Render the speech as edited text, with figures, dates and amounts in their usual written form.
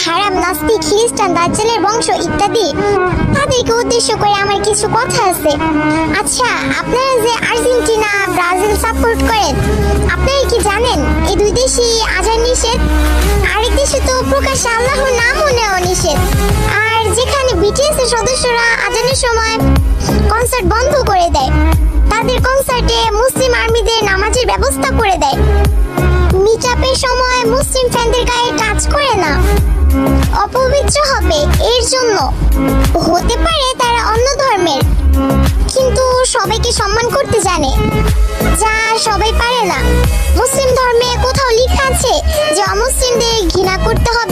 হারাম, নাস্তিক, খ্রিস্টান, দাজ্জালের বংশ ইত্যাদি, তাদেরকে উদ্দেশ্য করে আমার কিছু কথা আছে। আচ্ছা, আপনারা যে আর্জেন্টিনা, ব্রাজিল সাপোর্ট করেন, আপনারা কি জানেন এই দুই দেশই আজান নিষেধ? আরেক দেশে তো প্রকাশ্যে আল্লাহর নামও নেওয়া নিষেধ। আর যেখানে বিটিএস এর সদস্যরা আজানের সময় কনসার্ট বন্ধ করে দেয়, তাদের কনসার্টে মুসলিম আর্মিদের নামাজের ব্যবস্থা করে দেয়, মিটআপের সময় মুসলিম ফ্যানদের গায়ে টাচ করে না, অপবিত্র হবে এর জন্য। হতে পারে তারা অন্য ধর্মের, কিন্তু সবাইকে সম্মান করতে জানে, যা সবাই পারে না। মুসলিম ধর্মে কোথাও লেখা আছে যে অমুসলিমদের ঘৃণা করতে হবে?